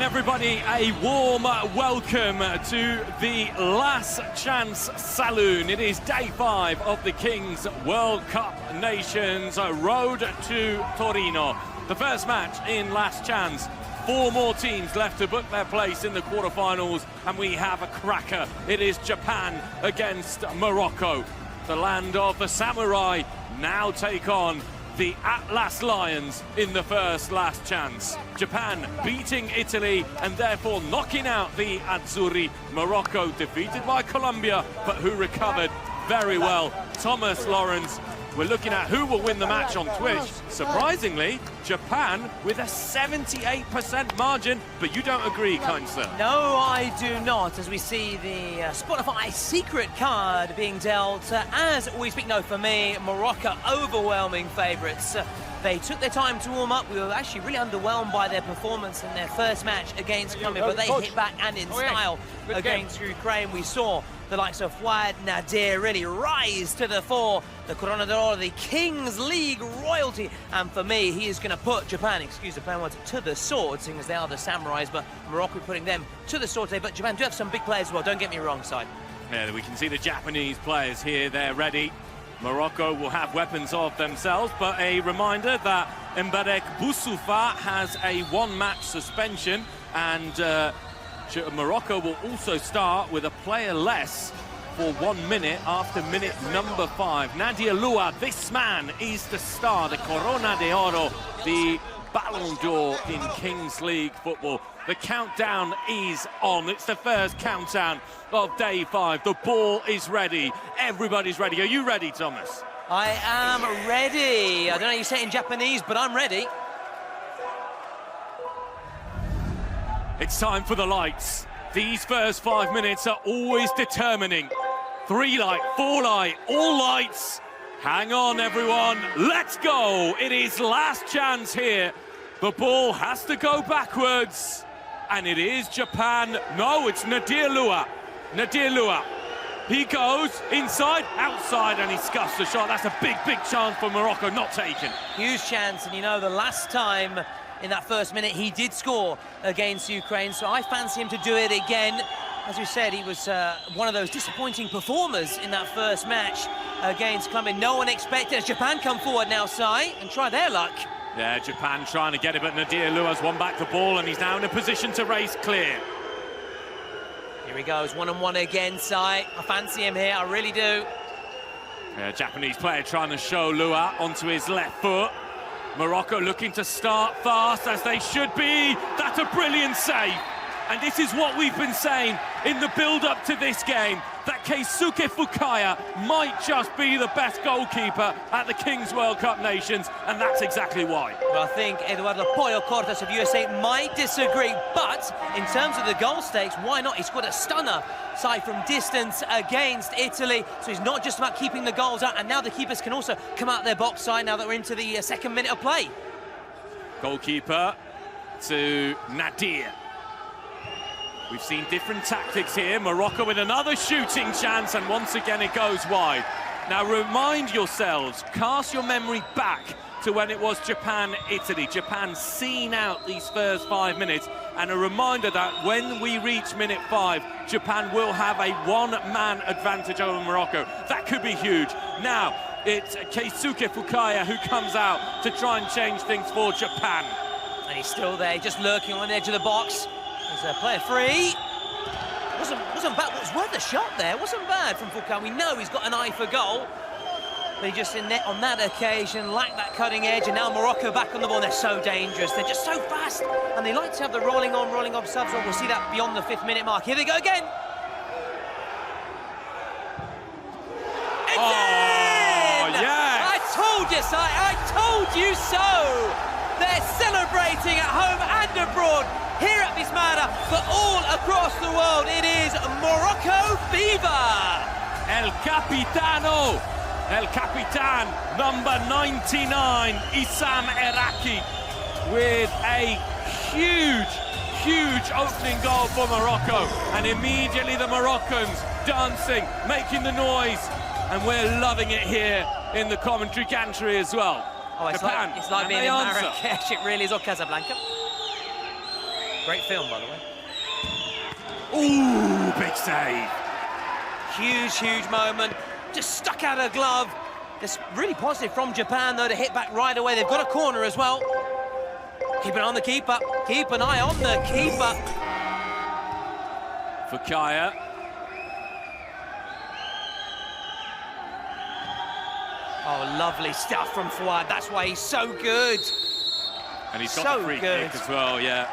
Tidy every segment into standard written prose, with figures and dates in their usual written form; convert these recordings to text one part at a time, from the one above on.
everybody, a warm welcome to the Last Chance Saloon. It is day 5 of the Kings World Cup Nations road to Torino. The first match in Last Chance. 4 more teams left to book their place in the quarterfinals, and we have a cracker. It is Japan against Morocco. The land of the samurai now take on the Atlas Lions in the first Last Chance. Japan beating Italy and therefore knocking out the Azzurri. Morocco defeated by Colombia, but who recovered very well. Thomas Lawrence, we're looking at who will win the match on Twitch. Surprisingly, Japan with a 78% margin, but you don't agree, kind sir? No, I do not, as we see the Spotify secret card being dealt. As we speak, no, for me, Morocco overwhelming favourites. They took their time to warm up. We were actually really underwhelmed by their performance in their first match against Colombia, but they hit back and in style against Ukraine. We saw the likes of Fouad Nadir really rise to the fore. The Corona d'Oro, the Kings League royalty. And for me, he is going to put Japan, excuse the plain words, to the sword, seeing as they are the samurais, but Morocco putting them to the sword today. But Japan do have some big players as well, don't get me wrong, side. Yeah, we can see the Japanese players here, they're ready. Morocco will have weapons of themselves, but a reminder that Mbarek Boussoufa has a 1-match suspension, and Morocco will also start with a player less for 1 minute after minute number 5. Nadia Lua, this man is the star, the Corona d'Oro, the Ballon d'Or in Kings League football. The countdown is on. It's the first countdown of day 5. The ball is ready. Everybody's ready. Are you ready, Thomas? I am ready. I don't know how you say it in Japanese, but I'm ready. It's time for the lights. These first 5 minutes are always determining. 3 light, 4 light, all lights. Hang on, everyone. Let's go. It is last chance here. The ball has to go backwards. And it is Japan. No, it's Nadir Lua. Nadir Lua. He goes inside, outside, and he scuffs the shot. That's a big, big chance for Morocco, not taken. Huge chance, and you know, the last time in that first minute he did score against Ukraine, so I fancy him to do it again. As we said, he was one of those disappointing performers in that first match against Colombia. No one expected as Japan come forward now, Sai, and try their luck. Yeah, Japan trying to get it, but Nadir Lua's won back the ball, and he's now in a position to race clear. Here he goes, 1-on-1 again, Sai. I fancy him here, I really do. Yeah, Japanese player trying to show Lua onto his left foot. Morocco looking to start fast, as they should be. That's a brilliant save. And this is what we've been saying in the build-up to this game, that Keisuke Fukaya might just be the best goalkeeper at the Kings World Cup Nations, and that's exactly why. Well, I think Eduardo Pollo Cortes of USA might disagree, but in terms of the goal stakes, why not? He scored a stunner side from distance against Italy, so it's not just about keeping the goals out, and now the keepers can also come out their box side now that we're into the second minute of play. Goalkeeper to Nadir. We've seen different tactics here. Morocco with another shooting chance, and once again it goes wide. Now remind yourselves, cast your memory back to when it was Japan-Italy. Japan seen out these first 5 minutes, and a reminder that when we reach minute 5, Japan will have a 1-man advantage over Morocco. That could be huge. Now, it's Keisuke Fukaya who comes out to try and change things for Japan. And he's still there, just lurking on the edge of the box. There's a player free. Wasn't bad. It was worth a shot there. Wasn't bad from Foucault. We know he's got an eye for goal. But he just in net on that occasion lacked that cutting edge, and now Morocco back on the ball. They're so dangerous. They're just so fast, and they like to have the rolling on, rolling off subs. We'll see that beyond the 5th minute mark. Here they go again. It's in! Yes! I told you so. I told you so. They're celebrating at home and abroad. Here at Bismara, but all across the world, it is Morocco fever! El Capitano, El Capitan, number 99, Issam Eraki, with a huge, huge opening goal for Morocco. And immediately the Moroccans dancing, making the noise, and we're loving it here in the commentary gantry as well. Oh, it's Japan, like being in Marrakesh, it really is, or Casablanca. Great film, by the way. Ooh, big save. Huge moment. Just stuck out of glove. It's really positive from Japan, though, to hit back right away. They've got a corner as well. Keep an eye on the keeper. Keep an eye on the keeper. Fukaya. Oh, lovely stuff from Fouad. That's why he's so good. And he's got the free kick as well, yeah.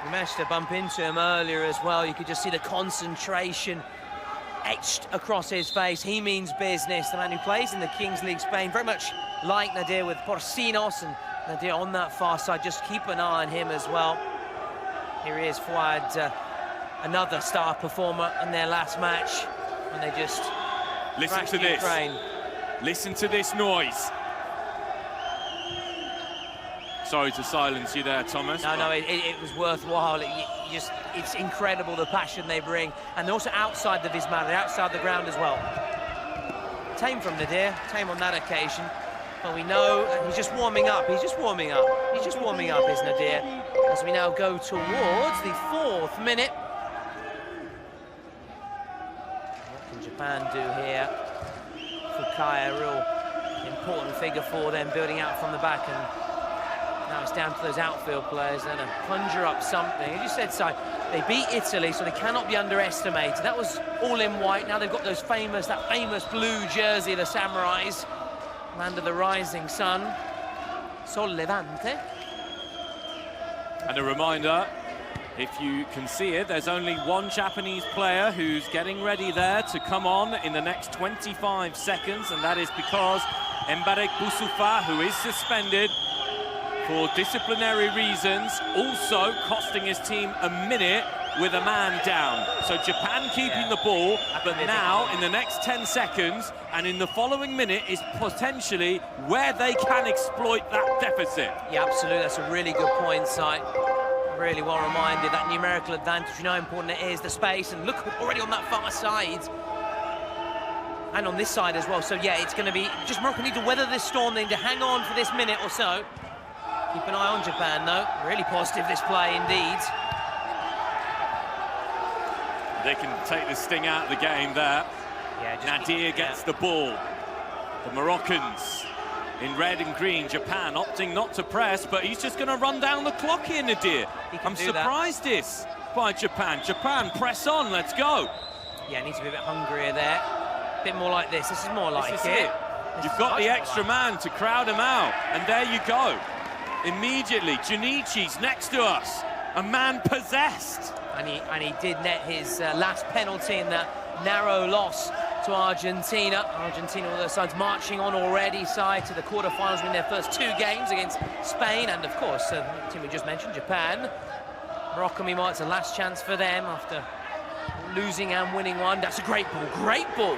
We managed to bump into him earlier as well. You could just see the concentration etched across his face. He means business. The man who plays in the Kings League Spain, very much like Nadir with Porcinos, and Nadir on that far side. Just keep an eye on him as well. Here he is, Fouad, another star performer in their last match, and they just listen to this. Ukraine. Listen to this noise. Sorry to silence you there, Thomas. No, it was worthwhile. It's incredible the passion they bring, and they're also outside the Vismar, they're outside the ground as well. Tame from Nadir, tame on that occasion, but we know he's just warming up. He's just warming up, is Nadir. As we now go towards the 4th minute. What can Japan do here? Fukaya, a real important figure for them, building out from the back, and now it's down to those outfield players then to conjure up something. As you said, Si, they beat Italy, so they cannot be underestimated. That was all in white. Now they've got that famous blue jersey, the Samurais, land of the rising sun. Sol Levante. And a reminder, if you can see it, there's only one Japanese player who's getting ready there to come on in the next 25 seconds, and that is because Mbarek Boussoufa, who is suspended for disciplinary reasons, also costing his team a minute with a man down. So Japan keeping the ball, but now in the next 10 seconds and in the following minute is potentially where they can exploit that deficit. Yeah, absolutely. That's a really good point, Si. Really well reminded, that numerical advantage, you know how important it is, the space, and look already on that far side. And on this side as well. So yeah, it's going to be just Morocco need to weather this storm, they need to hang on for this minute or so. Keep an eye on Japan, though. Really positive, this play, indeed. They can take the sting out of the game there. Yeah, Nadir gets the ball. The Moroccans in red and green. Japan opting not to press, but he's just going to run down the clock here, Nadir. I'm surprised this by Japan. Japan, press on, let's go. Yeah, needs to be a bit hungrier there. A bit more like this. This is more like it. You've got the extra man to crowd him out, and there you go. Immediately, Junichi's next to us, a man possessed. And he did net his last penalty in that narrow loss to Argentina. Argentina, all those sides marching on already, side to the quarterfinals, win their first 2 games against Spain, and of course, the team we just mentioned, Japan. Morocco, meanwhile, it's a last chance for them after losing and winning one. That's a great ball, great ball.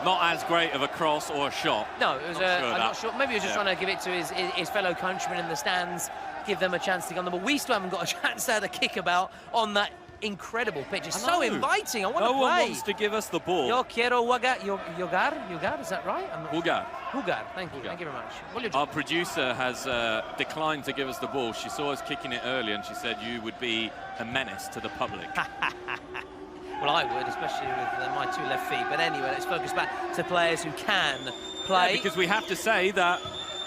Not as great of a cross or a shot. No, it was I'm not sure. Maybe he was just trying to give it to his fellow countrymen in the stands, give them a chance to get on the ball. We still haven't got a chance to have a kick about on that incredible pitch. It's so inviting. I want to play. No one wants to give us the ball. Yo quiero jugar, is that right? Jugar. Thank you very much. Our producer has declined to give us the ball. She saw us kicking it earlier and she said you would be a menace to the public. Well, I would, especially with my 2 left feet. But anyway, let's focus back to players who can play. Yeah, because we have to say that,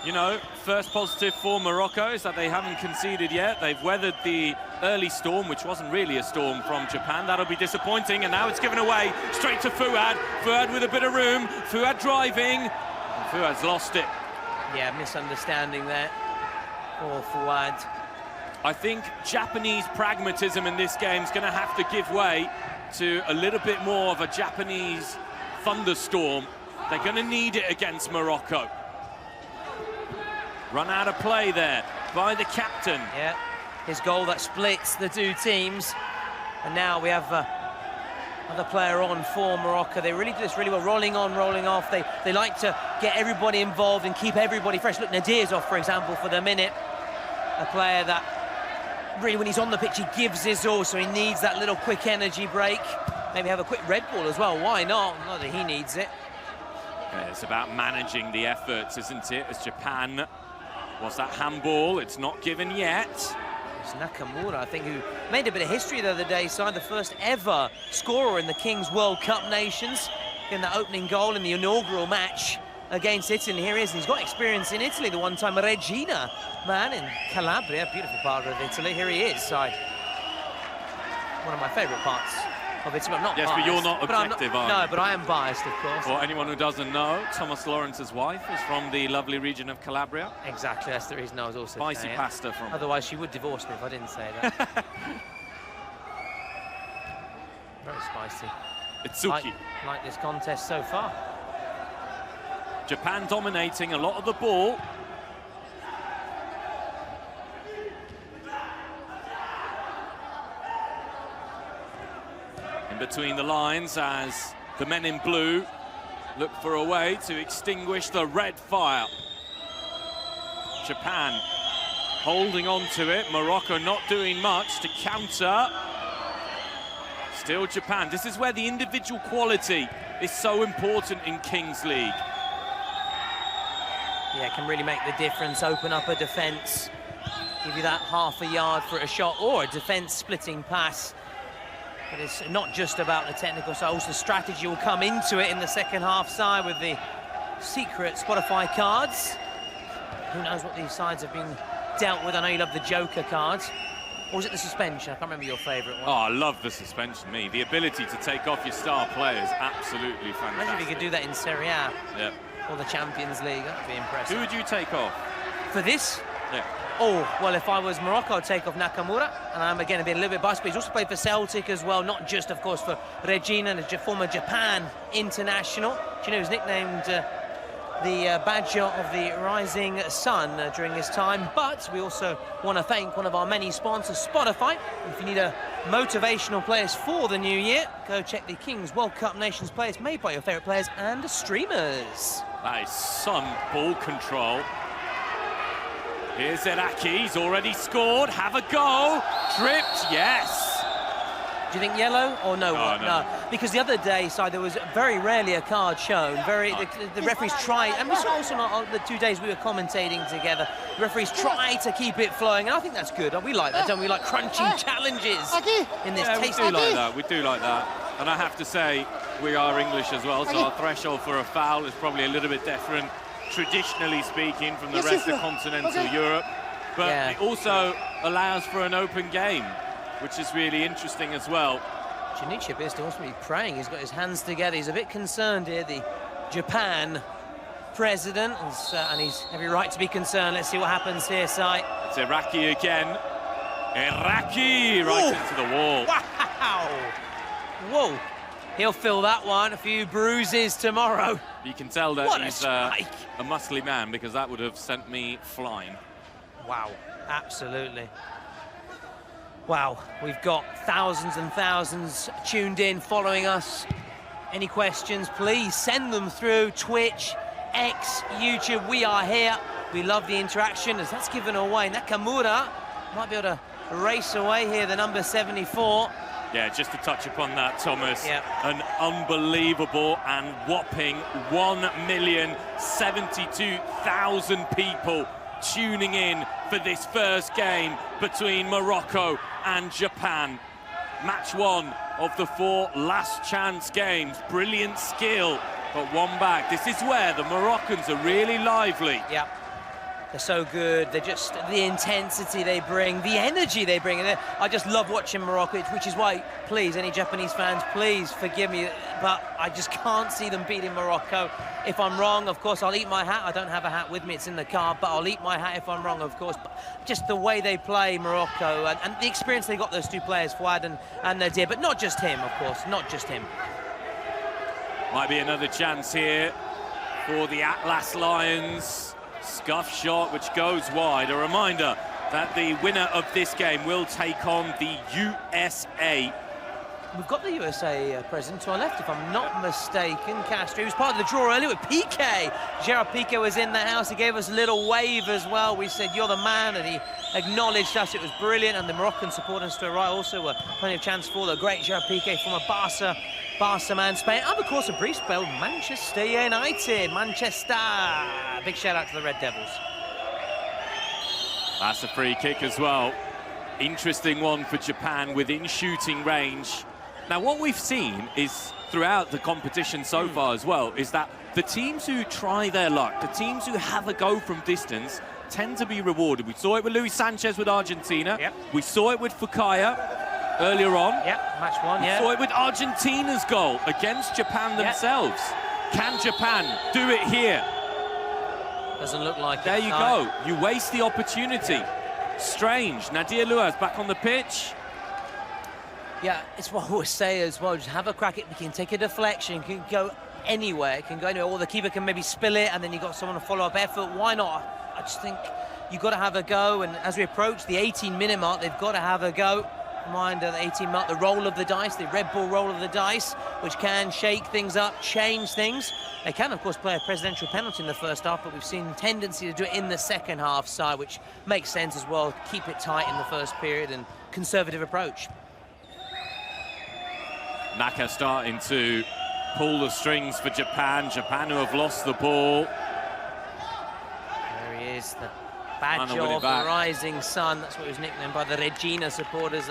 you know, first positive for Morocco is that they haven't conceded yet. They've weathered the early storm, which wasn't really a storm from Japan. That'll be disappointing. And now it's given away straight to Fouad. Fouad with a bit of room. Fouad driving. And Fouad's lost it. Yeah, misunderstanding there for Fouad. I think Japanese pragmatism in this game is going to have to give way to a little bit more of a Japanese thunderstorm. They're going to need it against Morocco. Run out of play there by the captain. Yeah, his goal that splits the 2 teams. And now we have another player on for Morocco. They really do this really well, rolling on, rolling off. They like to get everybody involved and keep everybody fresh. Look, Nadir's off, for example, for the minute. A player that really, when he's on the pitch, he gives his all, so he needs that little quick energy break. Maybe have a quick Red Bull as well. Why not? Not that he needs it. Yeah, it's about managing the efforts, isn't it? As Japan Was that handball? It's not given yet. It's Nakamura, I think, who made a bit of history the other day, signed the first ever scorer in the Kings World Cup Nations, in the opening goal in the inaugural match against Italy. And here he is. He's got experience in Italy, the one-time Regina man in Calabria, beautiful part of Italy. Here he is, one of my favourite parts of Italy. I'm not yes, biased, but you're not objective, are you? No, but I am biased, of course. For anyone who doesn't know, Thomas Lawrence's wife is from the lovely region of Calabria. Exactly, that's the reason I was also Spicy saying pasta from... Otherwise, she would divorce me if I didn't say that. Very spicy. Itsuki. Like this contest so far. Japan dominating a lot of the ball. In between the lines as the men in blue look for a way to extinguish the red fire. Japan holding on to it. Morocco not doing much to counter. Still Japan. This is where the individual quality is so important in Kings League. Yeah, it can really make the difference. Open up a defence, give you that half a yard for a shot or a defence splitting pass. But it's not just about the technical side, also strategy will come into it in the second half side with the secret Spotify cards. Who knows what these sides have been dealt with. I know you love the Joker cards. Or was it the suspension? I can't remember your favourite one. Oh, I love the suspension, me. The ability to take off your star players, absolutely fantastic. Imagine if you could do that in Serie A. Yep. Or the Champions League, that would be impressive. Who would you take off? For this? Yeah. Oh, well, if I was Morocco, I'd take off Nakamura. And I'm, again, being a little bit biased, but he's also played for Celtic as well, not just, of course, for Regina, the former Japan international. Do you know, he was nicknamed the Badger of the Rising Sun during his time. But we also want to thank one of our many sponsors, Spotify. If you need a motivational players for the new year, go check the Kings World Cup Nations players made by your favourite players and streamers. That is some ball control. Here's Iraqi, he's already scored. Have a go. Tripped, yes. Do you think yellow or no? No. Because the other day, there was very rarely a card shown. The referees tried, and we saw also on the 2 days we were commentating together, the referees tried to keep it flowing, and I think that's good. We like that, don't we? Like crunching challenges in this tasty. We do like that, we do like that. And I have to say, we are English as well, so our threshold for a foul is probably a little bit different, traditionally speaking, from the rest of continental Europe. But it also allows for an open game, which is really interesting as well. Junichi appears to also be praying. He's got his hands together. He's a bit concerned here, the Japan president, and he's every right to be concerned. Let's see what happens here, Sai. It's Iraqi again. Iraqi right into the wall. Wow! Whoa! He'll feel that one. A few bruises tomorrow. You can tell that he's a muscly man, because that would have sent me flying. Wow, absolutely. Wow, we've got thousands and thousands tuned in, following us. Any questions, please send them through Twitch, X, YouTube. We are here. We love the interaction as that's given away. Nakamura might be able to race away here, the number 74. Yeah, just to touch upon that, Thomas, yep. An unbelievable and whopping 1,072,000 people tuning in for this first game between Morocco and Japan. Match one of the 4 last chance games. Brilliant skill, but one back. This is where the Moroccans are really lively. Yeah, they're so good. They're just the intensity they bring, the energy they bring. And I just love watching Morocco, which is why, please, any Japanese fans, please forgive me, but I just can't see them beating Morocco. If I'm wrong, of course, I'll eat my hat. I don't have a hat with me, it's in the car, but I'll eat my hat if I'm wrong, of course. But just the way they play Morocco and the experience they got, those two players, Fouad and Nadir, but not just him, of course, not just him. Might be another chance here for the Atlas Lions. Scuff shot, which goes wide. A reminder that the winner of this game will take on the USA. We've got the USA president to our left, if I'm not mistaken. Castro, he was part of the draw earlier with Piqué. Gerard Piqué was in the house. He gave us a little wave as well. We said, you're the man, and he acknowledged us. It was brilliant, and the Moroccan supporters to the right also were plenty of chance for the great Gerard Piqué from a Barca man, Spain. And of course, a brief spell, Manchester United. Manchester. Big shout out to the Red Devils. That's a free kick as well. Interesting one for Japan within shooting range. Now, what we've seen is throughout the competition so far as well is that the teams who try their luck, the teams who have a go from distance, tend to be rewarded. We saw it with Luis Sanchez with Argentina. Yep. We saw it with Fukaya earlier on. Yeah, match one, We saw it with Argentina's goal against Japan themselves. Can Japan do it here? Doesn't look like There it. you go. You waste the opportunity. Strange. Nadir Luaz back on the pitch. Yeah, it's what I always say as well. Just have a crack at it. You can take a deflection. You can go anywhere. It can go anywhere. Or the keeper can maybe spill it, and then you've got someone to follow up effort. Why not? I just think you've got to have a go. And as we approach the 18-minute mark, they've got to have a go. Reminder, the 18 mark, the roll of the dice, the Red Bull roll of the dice, which can shake things up, change things. They can, of course, play a presidential penalty in the first half, but we've seen tendency to do it in the second half side, which makes sense as well. Keep it tight in the first period and conservative approach. Naka starting to pull the strings for Japan. Japan who have lost the ball. There he is, the badge Trying to win it of the back. rising sun. That's what he was nicknamed by the Regina supporters.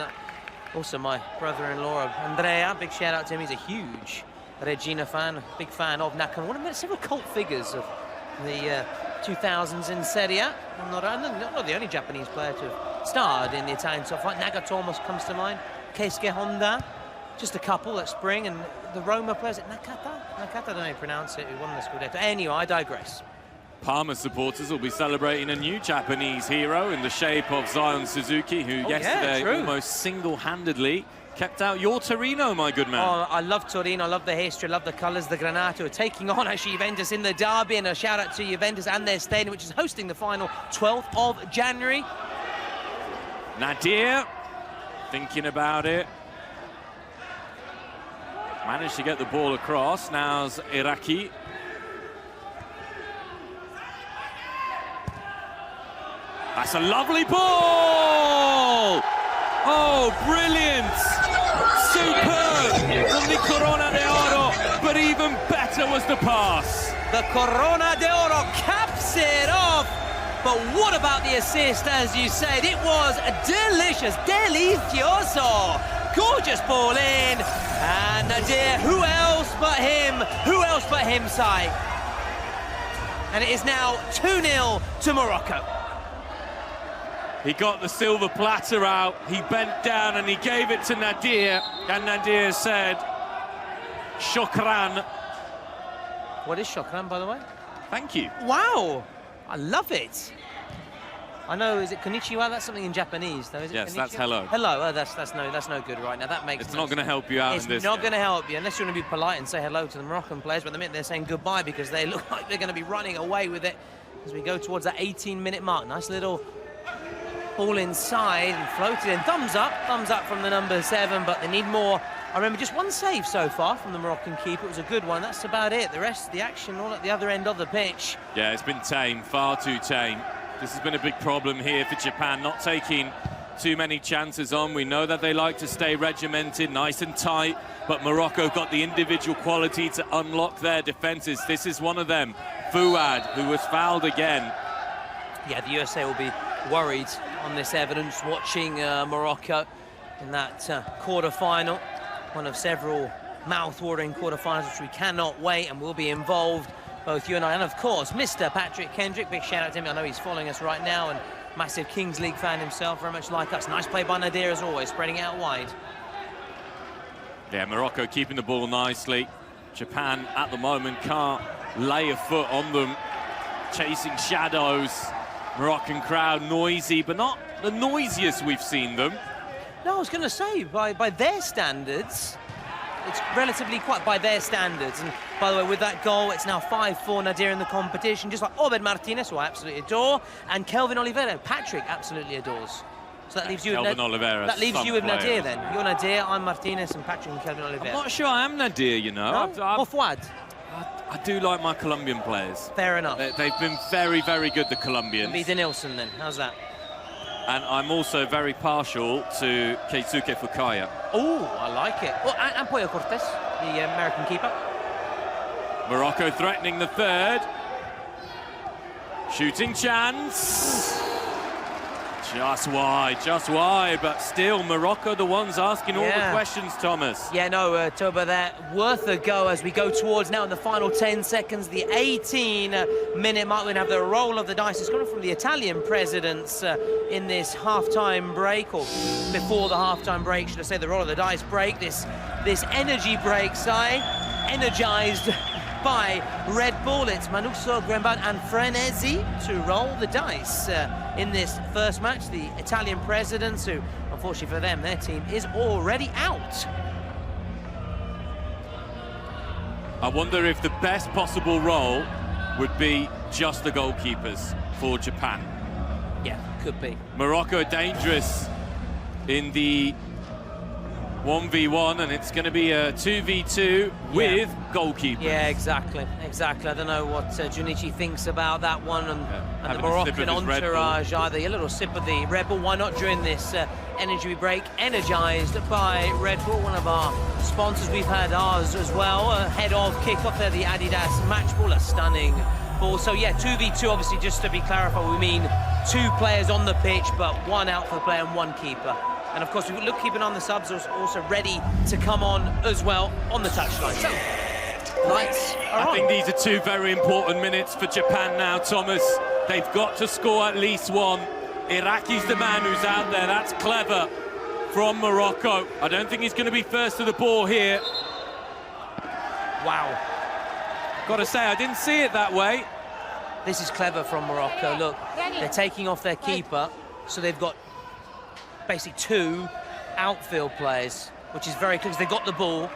Also my brother-in-law, Andrea, big shout out to him. He's a huge Regina fan, big fan of Naka. One of several cult figures of the 2000s in Serie A. Not the only Japanese player to have starred in the Italian top flight. Nagatomo comes to mind. Keisuke Honda. Just a couple that spring, and the Roma players at Nakata? Nakata, I don't know how you pronounce it, who won the Scudetto. Anyway, I digress. Parma supporters will be celebrating a new Japanese hero in the shape of Zion Suzuki, who yesterday almost single-handedly kept out your Torino, my good man. Oh, I love Torino, I love the history, I love the colours. The Granato are taking on actually Juventus in the derby, and a shout out to Juventus and their stadium, which is hosting the final 12th of January. Nadir thinking about it. Managed to get the ball across. Now's Iraqi. That's a lovely ball! Oh, brilliant! Superb from the Corona de Oro, but even better was the pass. The Corona de Oro caps it off. But what about the assist, as you said? It was delicious, delicioso. Gorgeous ball in. And Nadir, who else but him? Who else but him, Sai? And it is now 2-0 to Morocco. He got the silver platter out, he bent down and he gave it to Nadir, and Nadir said, Shukran. What is Shukran, by the way? Thank you. Wow, I love it. I know, is it konnichiwa? That's something in Japanese, though, is it? Yes, konnichiwa? that's hello. Hello, oh, that's no good right now. That makes It's not going to help you out in this. It's not going to help you, unless you want to be polite and say hello to the Moroccan players, but the minute they're saying goodbye because they look like they're going to be running away with it as we go towards that 18-minute mark. Nice little ball inside and floated in. Thumbs up from the number 7, but they need more. I remember just one save so far from the Moroccan keeper. It was a good one. That's about it. The rest of the action all at the other end of the pitch. Yeah, it's been tame, far too tame. This has been a big problem here for Japan, not taking too many chances on. We know that they like to stay regimented, nice and tight, but Morocco got the individual quality to unlock their defences. This is one of them. Fouad, who was fouled again. Yeah, the USA will be worried on this evidence, watching Morocco in that quarter-final, one of several mouth-watering quarter-finals which we cannot wait and will be involved, both you and I, and of course Mr. Patrick Kendrick. Big shout out to him. I know he's following us right now, and massive Kings League fan himself, very much like us. Nice play by Nadir as always, spreading out wide. Yeah, Morocco keeping the ball nicely. Japan at the moment can't lay a foot on them, chasing shadows. Moroccan crowd noisy, but not the noisiest we've seen them. No, I was going to say, by their standards, it's relatively quiet by their standards. And by the way, with that goal, it's now 5-4 Nadir in the competition, just like Obed Martinez, who I absolutely adore, and Kelvin Oliveira, Patrick absolutely adores. So that leaves you with Oliveira. That leaves you with Nadir then. You're Nadir, I'm Martinez, and Patrick and Kelvin Oliveira. I'm not sure I am Nadir, you know. No? Or Fouad? I do like my Colombian players. Fair enough. They've been very, very good, the Colombians. Be Denilson then, how's that? And I'm also very partial to Keisuke Fukaya. Oh, I like it. Oh, and Pollo Cortés, the American keeper. Morocco threatening the third. Shooting chance. Just why, but still Morocco the ones asking all the questions, Thomas. Yeah, no, Toba, they're worth a go as we go towards now in the final 10 seconds, the 18-minute mark. We're going to have the roll of the dice. It's coming from the Italian presidents in this half-time break, or before the half-time break, should I say, the roll of the dice break, this energy break, energized by Red Bull. It's Manuso, Gremban and Frenesi to roll the dice in this first match. The Italian presidents, who, unfortunately for them, their team is already out. I wonder if the best possible role would be just the goalkeepers for Japan. Yeah, could be. Morocco dangerous in the 1v1, and it's going to be a 2v2 with goalkeepers. Yeah, exactly. I don't know what Junichi thinks about that one, and the Moroccan entourage either. A little sip of the Red Bull. Why not during this energy break? Energized by Red Bull, one of our sponsors. We've had ours as well ahead of kickoff there, the Adidas match ball, a stunning ball. So yeah, 2v2, obviously, just to be clarified, we mean 2 players on the pitch, but 1 outfield player and 1 keeper. And of course, we look keeping on the subs, also ready to come on as well on the touchline. So, lights are on. I think these are 2 very important minutes for Japan now, Thomas. They've got to score at least 1. Iraqi's the man who's out there. That's clever from Morocco. I don't think he's going to be first to the ball here. Wow. Got to say, I didn't see it that way. This is clever from Morocco. Look, they're taking off their keeper, so they've got basically 2 outfield players, which is very clear because they got the ball.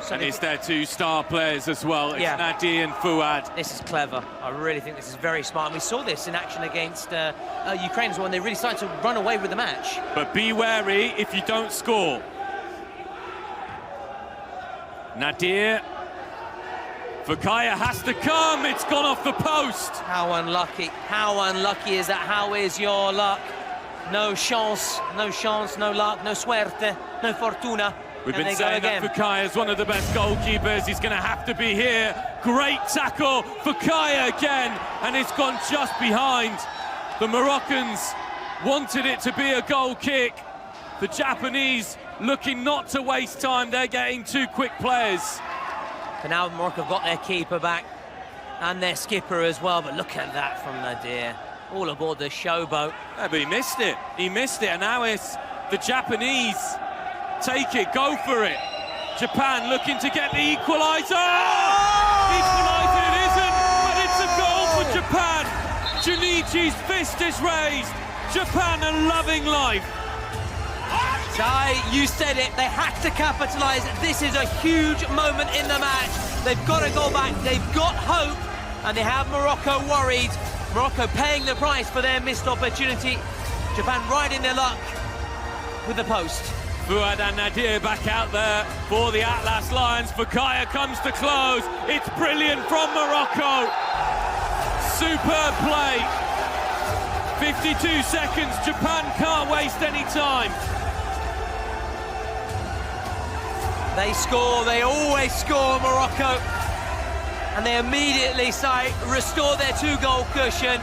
So and it's their 2 star players as well. It's Nadir and Fouad. This is clever. I really think this is very smart. And we saw this in action against Ukraine as well, when they really started to run away with the match. But be wary if you don't score. Nadir. Fukaya has to come. It's gone off the post. How unlucky. How unlucky is that? How is your luck? No chance, no luck, no suerte, no fortuna. We've been saying that Fukaya is one of the best goalkeepers. He's going to have to be here. Great tackle, Fukaya again, and it's gone just behind. The Moroccans wanted it to be a goal kick. The Japanese looking not to waste time. They're getting 2 quick players. But now Morocco have got their keeper back and their skipper as well. But look at that from Nadir. All aboard the showboat. Yeah, but he missed it. And now it's the Japanese. Take it, go for it. Japan looking to get the equaliser. Oh! Equaliser it isn't, but it's a goal for Japan. Junichi's fist is raised. Japan are loving life. Sai, you said it. They had to capitalise. This is a huge moment in the match. They've got to go back. They've got hope, and they have Morocco worried. Morocco paying the price for their missed opportunity. Japan riding their luck with the post. Fouad and Nadir back out there for the Atlas Lions. Fukaya comes to close. It's brilliant from Morocco. Superb play. 52 seconds. Japan can't waste any time. They score. They always score, Morocco. And they immediately restore their 2-goal cushion.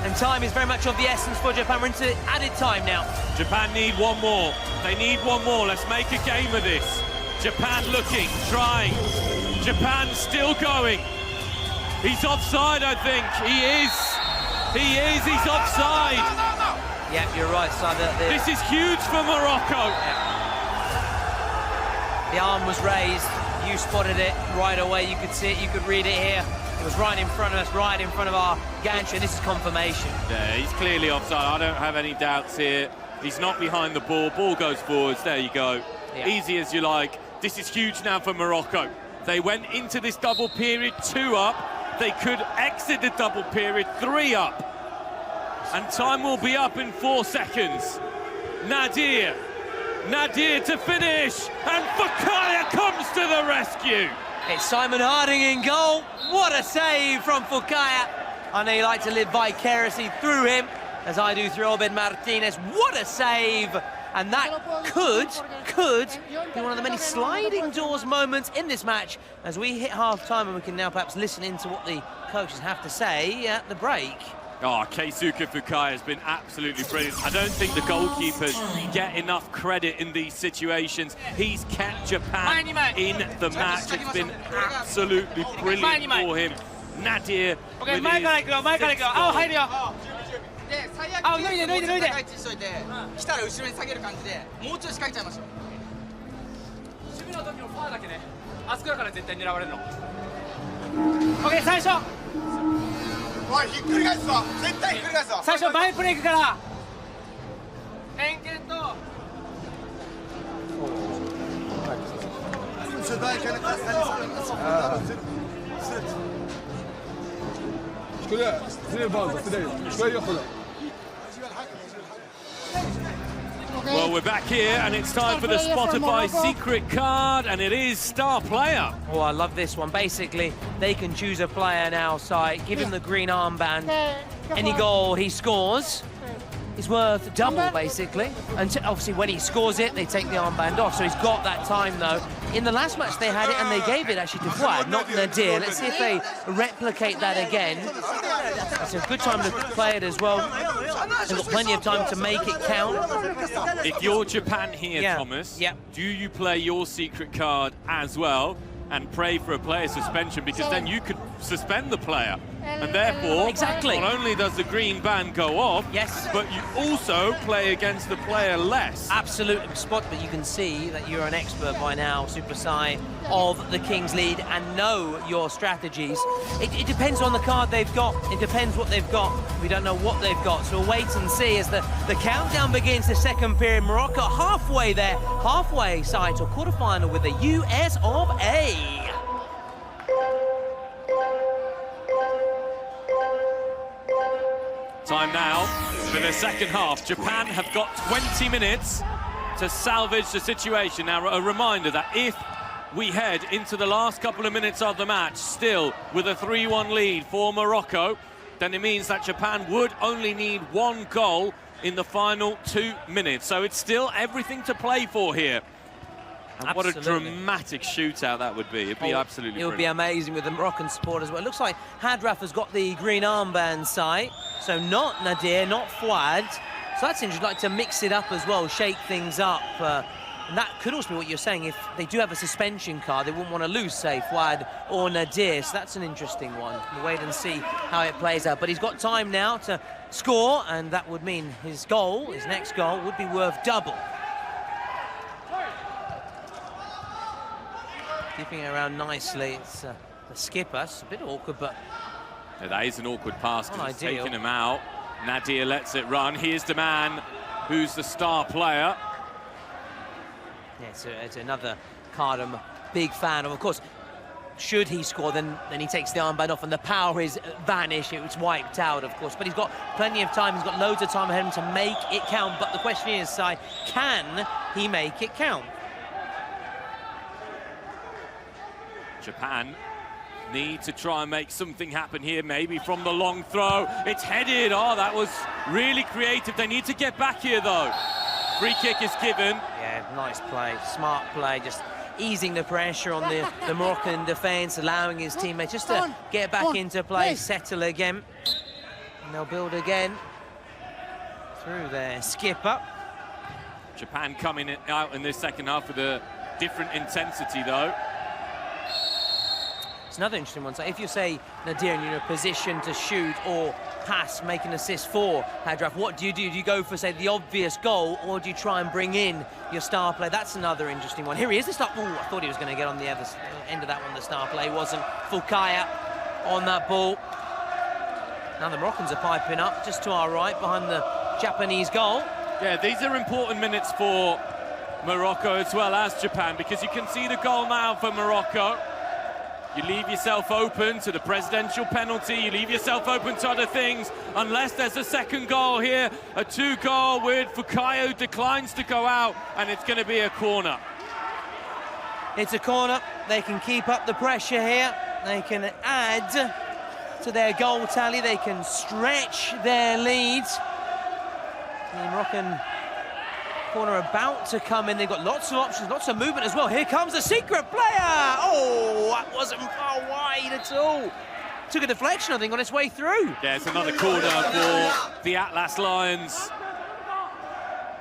And time is very much of the essence for Japan. We're into added time now. Japan need 1 more. They need 1 more. Let's make a game of this. Japan looking, trying. Japan still going. He's offside, I think. He is. He's offside. Yeah, you're right, Si. This is huge for Morocco. Yeah. The arm was raised. You spotted it right away. You could see it, you could read it here. It was right in front of us, right in front of our gantry. This is confirmation. Yeah, he's clearly offside. I don't have any doubts here. He's not behind the ball. Ball goes forwards. There you go. Yeah. Easy as you like. This is huge now for Morocco. They went into this double period 2 up. They could exit the double period 3 up. And time will be up in 4 seconds. Nadir to finish, and Fukaya comes to the rescue. It's Simon Harding in goal. What a save from Fukaya. I know you like to live vicariously through him, as I do through Obed Martinez. What a save. And that could be one of the many sliding doors moments in this match as we hit half-time, and we can now perhaps listen into what the coaches have to say at the break. Oh, Keisuke Fukai has been absolutely brilliant. I don't think the goalkeepers get enough credit in these situations. He's kept Japan in the match. It's been absolutely brilliant for him. Nadir with his 6 おい、ひっくり返すぞ。絶対ひっくり返すぞ。最初前プレー行くから。偏見と。Well, we're back here, and it's time for the Spotify secret card, and it is star player. Oh, I love this one. Basically, they can choose a player now, so give him the green armband. Any goal he scores is worth double, basically. And obviously, when he scores it, they take the armband off. So he's got that time, though. In the last match, they had it, and they gave it actually to Fuad, not Nadir. Let's see if they replicate that again. It's a good time to play it as well. They've got plenty of time to make it count. If you're Japan here, Thomas, do you play your secret card as well and pray for a player suspension? Because then you could suspend the player. And therefore, not only does the green band go off, but you also play against the player less. Absolutely spot, but you can see that you're an expert by now, Super Sai, of the King's Lead and know your strategies. It depends on the card they've got. It depends what they've got. We don't know what they've got, so we'll wait and see as the countdown begins. The second period, Morocco halfway there, halfway side to quarterfinal with the US of A. Time now for the second half. Japan have got 20 minutes to salvage the situation. Now, a reminder that if we head into the last couple of minutes of the match still with a 3-1 lead for Morocco, then it means that Japan would only need 1 goal in the final 2 minutes. So it's still everything to play for here. And what a dramatic shootout that would be. It'd be absolutely It would be amazing with the Moroccan support as well. It looks like Hadraf has got the green armband sight, so not Nadir, not Fuad. So that's interesting, like to mix it up as well, shake things up. And that could also be what you're saying. If they do have a suspension card, they wouldn't want to lose, say, Fuad or Nadir. So that's an interesting one. We'll wait and see how it plays out. But he's got time now to score, and that would mean his goal, his next goal, would be worth double. Keeping it around nicely. It's the skipper. It's a bit awkward, but... Yeah, that is an awkward pass because it's taking him out. Nadir lets it run. Here's the man who's the star player. Yeah, it's another card I'm a big fan of. Of course, should he score, then he takes the armband off and the power is vanished. It's wiped out, of course. But he's got plenty of time. He's got loads of time ahead of him to make it count. But the question is, Sai, can he make it count? Japan need to try and make something happen here, maybe from the long throw. It's headed. Oh, that was really creative. They need to get back here, though. Free kick is given. Yeah, nice play, smart play, just easing the pressure on the Moroccan defence, allowing his teammates just to get back into play, settle again. And they'll build again through their skipper. Japan coming out in this second half with a different intensity, though. It's another interesting one. So if you say, Nadir, you're in a position to shoot or pass, make an assist for Hadraf, what do? Do you go for, say, the obvious goal, or do you try and bring in your star play? That's another interesting one. Here he is, the star. Oh, I thought he was going to get on the other end of that one. The star play wasn't. Fulkaya on that ball. Now the Moroccans are piping up just to our right, behind the Japanese goal. Yeah, these are important minutes for Morocco as well as Japan, because you can see the goal now for Morocco. You leave yourself open to the presidential penalty, you leave yourself open to other things, unless there's a second goal here, a 2-goal with Fukayo declines to go out, and it's going to be a corner. It's a corner. They can keep up the pressure here. They can add to their goal tally. They can stretch their leads. The Moroccan corner about to come in. They've got lots of options, lots of movement as well. Here comes the secret player. Oh, that wasn't far wide at all. took a deflection, I think, on its way through. Yeah, it's another corner for the Atlas Lions.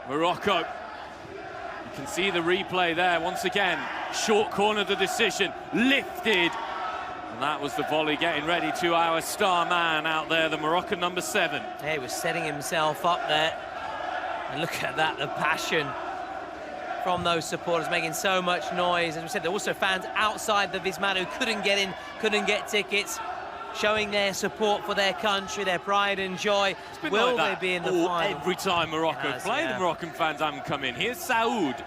Morocco, you can see the replay there. Once again, short corner, the decision, lifted. And that was the volley getting ready to our star man out there, the Moroccan number 7. Yeah, he was setting himself up there. And look at that, the passion from those supporters making so much noise. As we said, there are also fans outside the Visma who couldn't get in, couldn't get tickets, showing their support for their country, their pride and joy. Will like they be in the final? Every time Morocco play, the Moroccan fans haven't come in. Here's Saoud,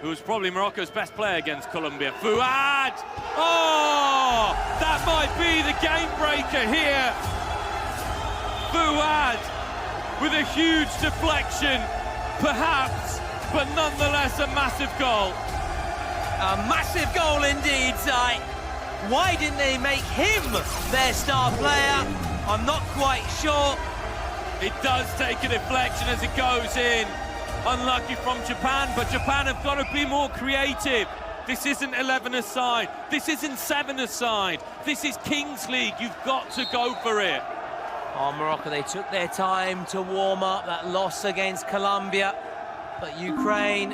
who was probably Morocco's best player against Colombia. Fouad! Oh! That might be the game breaker here. Fouad with a huge deflection, perhaps, but nonetheless a massive goal. A massive goal indeed, Sai. Why didn't they make him their star player? I'm not quite sure. It does take a deflection as it goes in. Unlucky from Japan, but Japan have got to be more creative. This isn't 11-a-side. This isn't 7-a-side. This is Kings League. You've got to go for it. Oh, Morocco, they took their time to warm up. That loss against Colombia. But Ukraine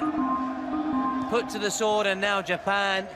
put to the sword, and now Japan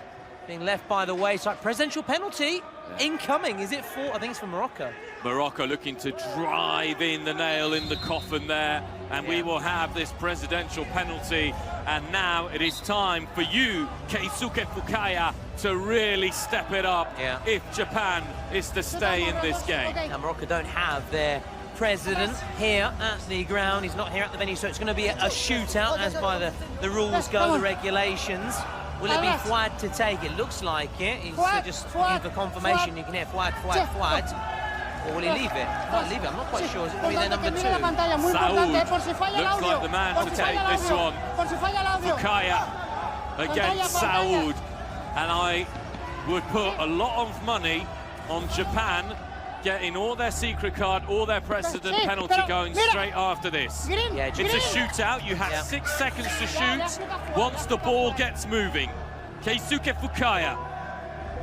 being left by the wayside. Presidential penalty incoming. Is it for? I think it's for Morocco. Morocco looking to drive in the nail in the coffin there, and we will have this presidential penalty. And now it is time for you, Keisuke Fukaya, to really step it up if Japan is to stay in this game. Now Morocco don't have their president here at the ground. He's not here at the venue, so it's going to be a shootout as by the rules go, the regulations. Will it be Fouad to take it? Looks like it. He's just looking for confirmation. You can hear Fouad, Fouad, Fouad. Or will he leave it? Might leave it. I'm not quite sure. Is it going to be their number 2? Saoud looks like the man to take this one. Fukaya against Saoud. And I would put a lot of money on Japan getting all their secret card, all their precedent penalty going straight after this. Yeah, it's a shootout. You have 6 seconds to shoot once the ball gets moving. Keisuke Fukaya,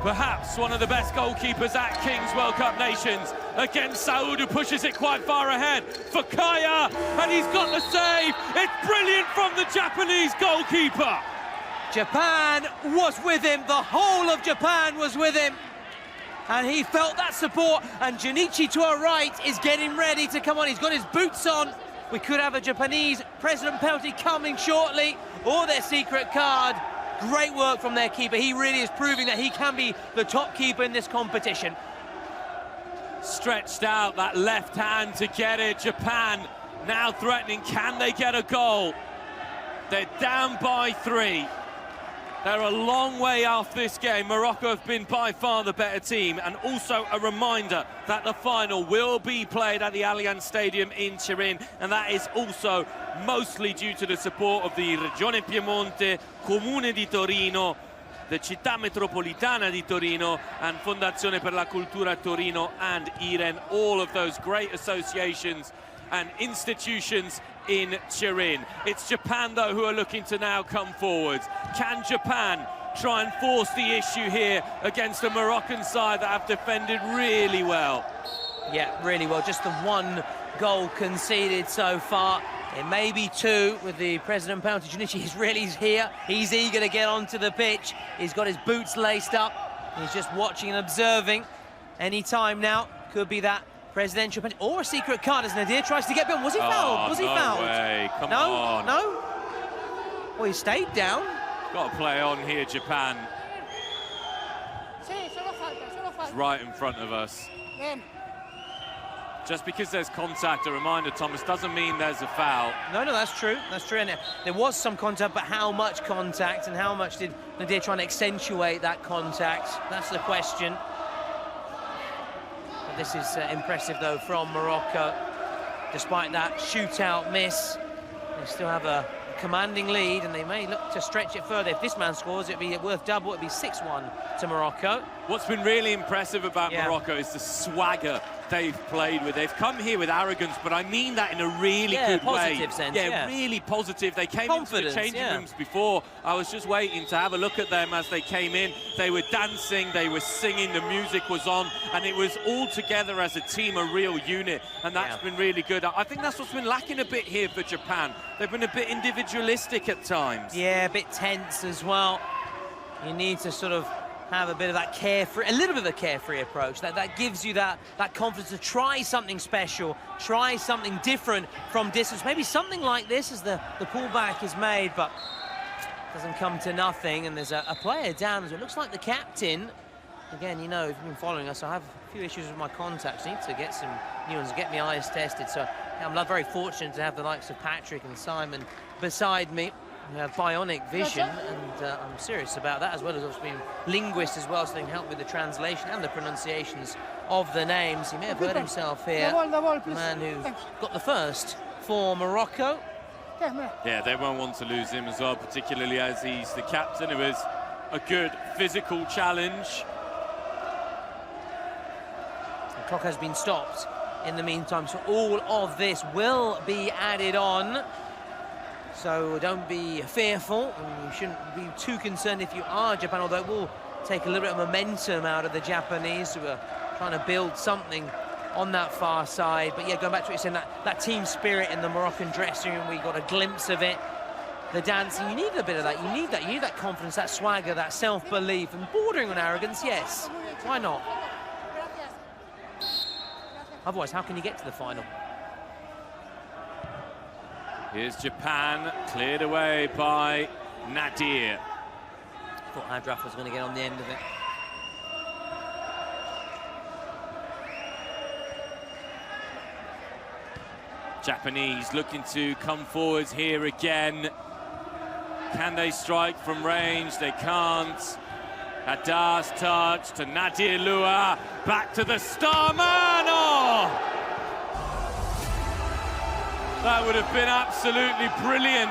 perhaps one of the best goalkeepers at Kings World Cup Nations, against Saoud, who pushes it quite far ahead. Fukaya, and he's got the save. It's brilliant from the Japanese goalkeeper. Japan was with him. The whole of Japan was with him. And he felt that support, and Junichi to our right is getting ready to come on. He's got his boots on. We could have a Japanese president penalty coming shortly, or their secret card. Great work from their keeper. He really is proving that he can be the top keeper in this competition. Stretched out that left hand to get it. Japan now threatening. Can they get a goal? They're down by 3. They're a long way off this game. Morocco have been by far the better team, and also a reminder that the final will be played at the Allianz Stadium in Turin, and that is also mostly due to the support of the Regione Piemonte, Comune di Torino, the Città Metropolitana di Torino, and Fondazione per la Cultura Torino and IREN, all of those great associations and institutions in Turin. It's Japan, though, who are looking to now come forwards. Can Japan try and force the issue here against a Moroccan side that have defended really well? Yeah, really well. Just the 1 goal conceded so far. It may be 2 with the president penalty. Junichi is really here. He's eager to get onto the pitch. He's got his boots laced up. He's just watching and observing. Any time now could be that presidential penalty or a secret card as Nadir tries to get beyond. Was he fouled? Was he fouled? No way. Come on. No? Well, he stayed down. Got to play on here, Japan. It's right in front of us. Just because there's contact, a reminder, Thomas, doesn't mean there's a foul. No, that's true. That's true. And there was some contact, but how much contact and how much did Nadir try and accentuate that contact? That's the question. But this is impressive, though, from Morocco. Despite that shootout miss, they still have a commanding lead, and they may look to stretch it further. If this man scores, it'd be worth double. It'd be 6-1 to Morocco. What's been really impressive about Morocco is the swagger they've played with. They've come here with arrogance, but I mean that in a really good way. Positive sense, yeah, really positive. They came into the changing rooms before. I was just waiting to have a look at them as they came in. They were dancing, they were singing, the music was on, and it was all together as a team, a real unit, and that's been really good. I think that's what's been lacking a bit here for Japan. They've been a bit individualistic at times. Yeah, a bit tense as well. You need to sort of have a bit of that carefree, a little bit of a carefree approach. That gives you that confidence to try something special, try something different from distance. Maybe something like this as the pullback is made, but doesn't come to nothing. And there's a player down. It looks like the captain. Again, you know, if you've been following us, I have a few issues with my contacts. I need to get some new ones, get my eyes tested. So I'm very fortunate to have the likes of Patrick and Simon beside me. Bionic vision, and I'm serious about that, as well as obviously being linguist as well, so they can help with the translation and the pronunciations of the names. He may have hurt himself here. The man who got the first for Morocco. Yeah, they won't want to lose him as well, particularly as he's the captain. It was a good physical challenge. The clock has been stopped in the meantime, so all of this will be added on. So don't be fearful, and you shouldn't be too concerned if you are Japan, although it will take a little bit of momentum out of the Japanese who are trying to build something on that far side. But yeah, going back to what you're saying, that team spirit in the Moroccan dressing room, we got a glimpse of it. The dancing, you need a bit of that. You need that confidence, that swagger, that self-belief, and bordering on arrogance, yes. Why not? Otherwise, how can you get to the final? Here's Japan, cleared away by Nadir. Thought Hadraf was going to get on the end of it. Japanese looking to come forwards here again. Can they strike from range? They can't. Hadar's touch to Nadir Lua. Back to the Starman. Oh! That would have been absolutely brilliant.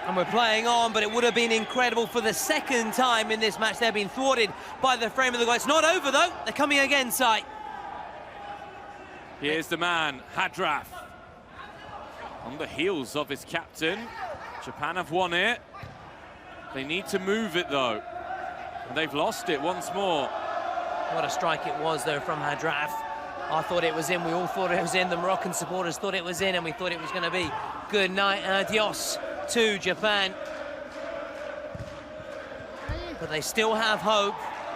And we're playing on, but it would have been incredible for the second time in this match. They've been thwarted by the frame of the goal. It's not over, though. They're coming again, Sai. Here's the man, Hadraf. On the heels of his captain. Japan have won it. They need to move it, though. And they've lost it once more. What a strike it was, though, from Hadraf. I thought it was in, we all thought it was in, the Moroccan supporters thought it was in, and we thought it was going to be good night and adios to Japan. But they still have hope,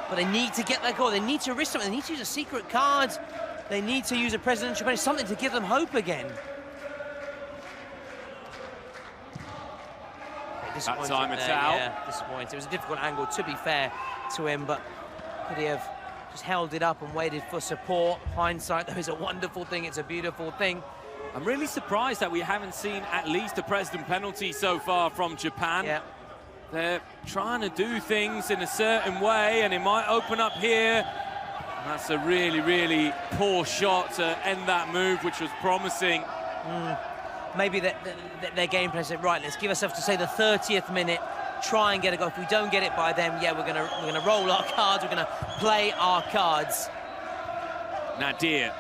but they need to get that goal, they need to risk something, they need to use a secret card, they need to use a presidential penalty, something to give them hope again. That time it's out. Yeah, disappointing. It was a difficult angle, to be fair to him, but could he have just held it up and waited for support? Hindsight, though, is a wonderful thing. It's a beautiful thing. I'm really surprised that we haven't seen at least a president penalty so far from Japan. Yeah. They're trying to do things in a certain way, and it might open up here. And that's a really, really poor shot to end that move, which was promising. Maybe their game plan said, right, let's give ourselves to, say, the 30th minute, try and get a goal. If we don't get it by then, yeah, we're gonna roll our cards, we're gonna play our cards. Nadir.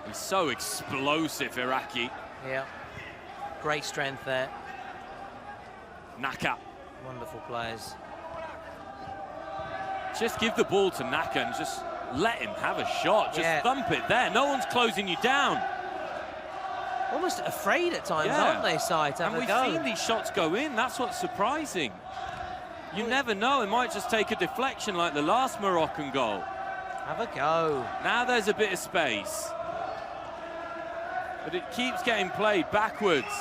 He's so explosive, Iraqi. Yeah, great strength there. Naka. Wonderful players. Just give the ball to Naka and just let him have a shot. Just thump it there. No one's closing you down. Almost afraid at times, aren't they, Sai, to have a go? And we've seen these shots go in. That's what's surprising. You never know. It might just take a deflection like the last Moroccan goal. Have a go. Now there's a bit of space. But it keeps getting played backwards.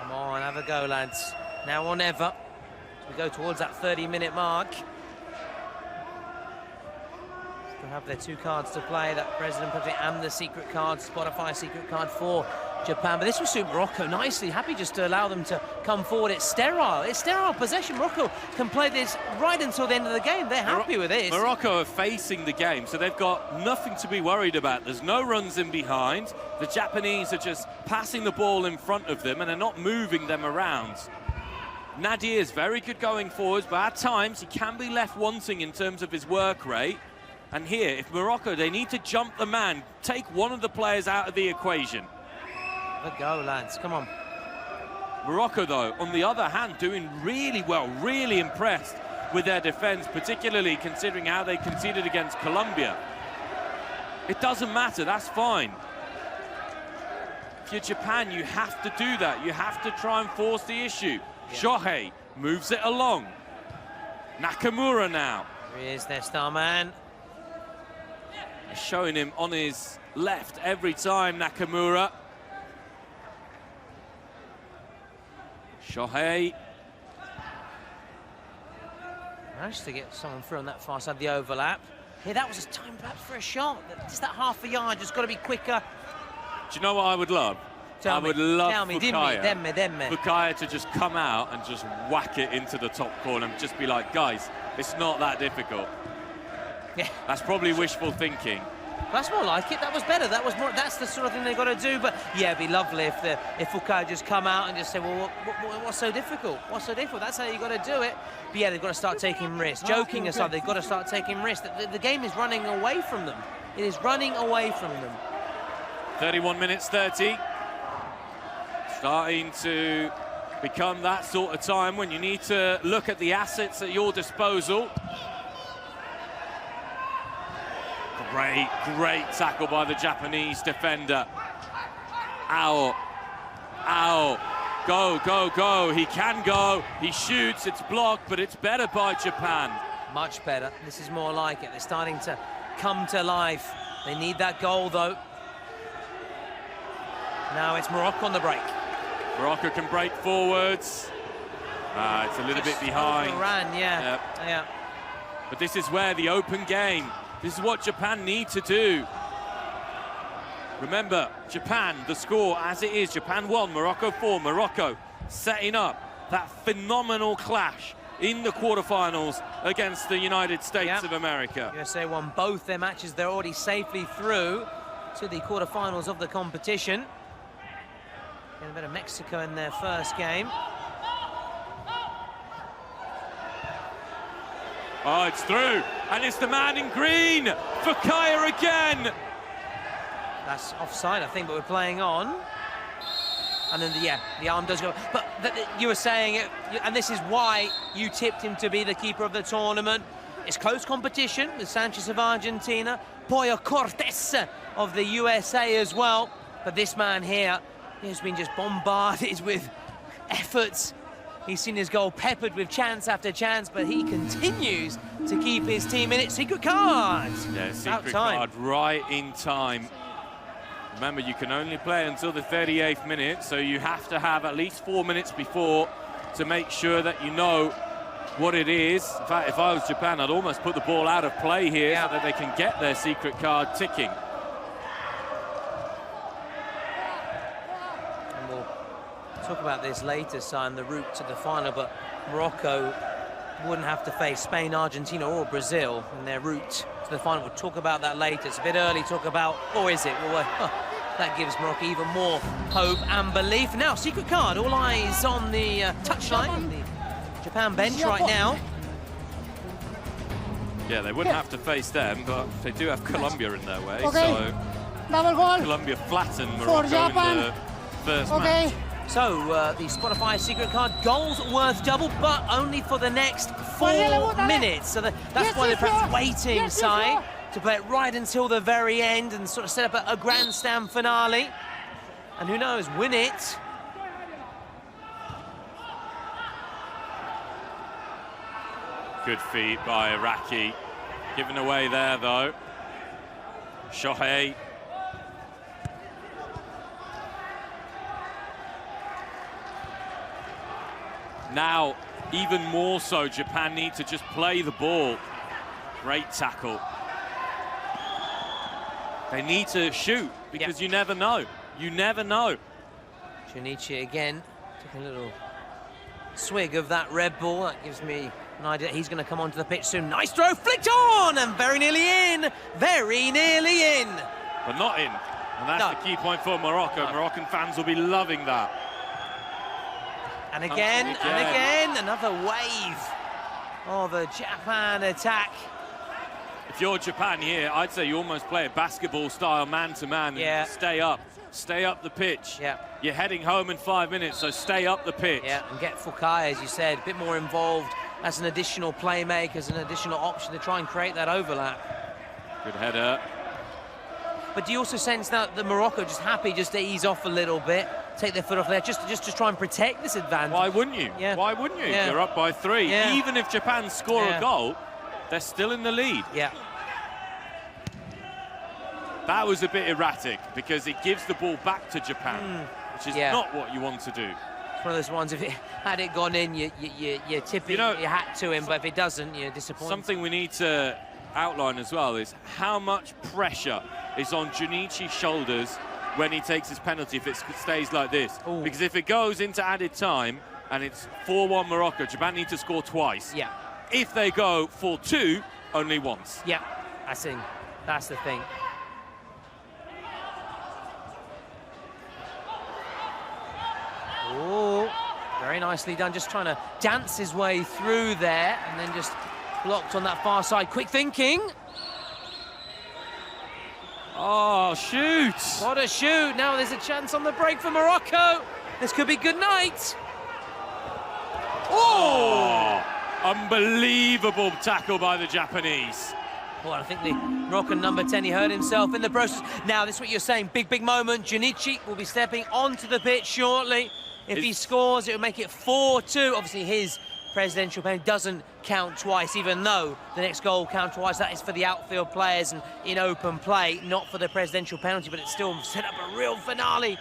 Come on, have a go, lads. Now or never. We go towards that 30-minute mark. Still have their two cards to play, that President Project and the secret card, Spotify secret card for Japan. But this will suit Morocco nicely. Happy just to allow them to come forward. It's sterile possession. Morocco can play this right until the end of the game. They're happy with this. Morocco are facing the game, so they've got nothing to be worried about. There's no runs in behind. The Japanese are just passing the ball in front of them, and they're not moving them around. Nadir is very good going forwards, but at times he can be left wanting in terms of his work rate. And here, if Morocco, they need to jump the man, take one of the players out of the equation. Have a go, lads, come on. Morocco, though, on the other hand, doing really well, really impressed with their defense, particularly considering how they conceded against Colombia. It doesn't matter, that's fine. If you're Japan, you have to do that. You have to try and force the issue. Yeah. Shohei moves it along. Nakamura now. Here is their star man. They're showing him on his left every time, Nakamura. Shohei. Managed to get someone through on that far side of the overlap. Here, that was a time perhaps for a shot. Just that half a yard, just got to be quicker. Do you know what I would love? I would love Fukaya. Fukaya to just come out and just whack it into the top corner and just be like, guys, it's not that difficult. Yeah. That's probably wishful thinking. That's more like it. That was better. That was more. That's the sort of thing they've got to do. But yeah, it'd be lovely if Fukaya just come out and just say, well, what's so difficult? What's so difficult? That's how you got to do it. But yeah, they've got to start taking risks. Joking aside, they've got to start taking risks. The game is running away from them. It is running away from them. 31 minutes 30. Starting to become that sort of time when you need to look at the assets at your disposal. Great tackle by the Japanese defender. Ao. Go. He can go. He shoots. It's blocked, but it's better by Japan. Much better. This is more like it. They're starting to come to life. They need that goal, though. Now it's Morocco on the break. Morocco can break forwards. It's a little bit behind. Ran, yeah. Yeah. But this is where the open game, this is what Japan need to do. Remember, Japan, the score as it is, Japan 1, Morocco 4. Morocco setting up that phenomenal clash in the quarterfinals against the United States of America. USA won both their matches. They're already safely through to the quarterfinals of the competition. Getting a bit of Mexico in their first game. Oh, it's through, and it's the man in green, Fukaya again. That's offside, I think, but we're playing on. And then, the arm does go. But you were saying it, and this is why you tipped him to be the keeper of the tournament. It's close competition with Sanchez of Argentina, Pollo Cortés of the USA as well. But this man here, he has been just bombarded with efforts. He's seen his goal peppered with chance after chance, but he continues to keep his team in it. Secret card. Yeah, secret card right in time. Remember, you can only play until the 38th minute, so you have to have at least 4 minutes before to make sure that you know what it is. In fact, if I was Japan, I'd almost put the ball out of play here so that they can get their secret card ticking. Talk about this later, Simon, the route to the final, but Morocco wouldn't have to face Spain, Argentina or Brazil in their route to the final. We'll talk about that later. It's a bit early to talk about, or is it? Well, that gives Morocco even more hope and belief. Now, secret card, all eyes on the touchline, the Japan bench right now. Yeah, they wouldn't have to face them, but they do have Colombia in their way, so Colombia flattened Morocco in the first match. So, the Spotify secret card, goals worth double, but only for the next 4 minutes. So that's why they're perhaps waiting, Sai, to play it right until the very end and sort of set up a grandstand finale. And who knows, win it. Good feed by Iraqi. Given away there, though. Shohei. Now, even more so, Japan need to just play the ball. Great tackle. They need to shoot, because you never know. You never know. Junichi again, taking a little swig of that Red Bull. That gives me an idea he's going to come onto the pitch soon. Nice throw, flicked on, and very nearly in. Very nearly in. But not in. And that's the key point for Morocco. Moroccan fans will be loving that. And again, another wave of a Japan attack. If you're Japan here, I'd say you almost play it basketball style, man-to-man, and stay up the pitch. Yeah. You're heading home in 5 minutes, so stay up the pitch. Yeah, and get Fukai, as you said, a bit more involved as an additional playmaker, as an additional option to try and create that overlap. Good header. But do you also sense that the Morocco just happy just to ease off a little bit, take their foot off there, just to try and protect this advantage? Why wouldn't you? Yeah. Why wouldn't you? Yeah. They're up by 3. Yeah. Even if Japan score a goal, they're still in the lead. Yeah. That was a bit erratic because it gives the ball back to Japan, which is not what you want to do. It's one of those ones, if it had it gone in, you tip it, your hat to him, but if it doesn't, you're disappointed. Something we need to outline as well is how much pressure is on Junichi's shoulders when he takes his penalty if it stays like this. Ooh. Because if it goes into added time and it's 4-1 Morocco, Japan need to score twice. Yeah. If they go 4-2, only once. Yeah, that's the thing. Oh, very nicely done, just trying to dance his way through there and then just blocked on that far side. Quick thinking. Oh, shoot! What a shoot. Now there's a chance on the break for Morocco. This could be good night. Oh! Unbelievable tackle by the Japanese. Well, I think the Moroccan number 10, he hurt himself in the process. Now, this is what you're saying, big moment. Junichi will be stepping onto the pitch shortly. If he scores, it will make it 4-2. Obviously, his presidential penalty doesn't count twice, even though the next goal counts twice. That is for the outfield players and in open play, not for the presidential penalty, but it still set up a real finale.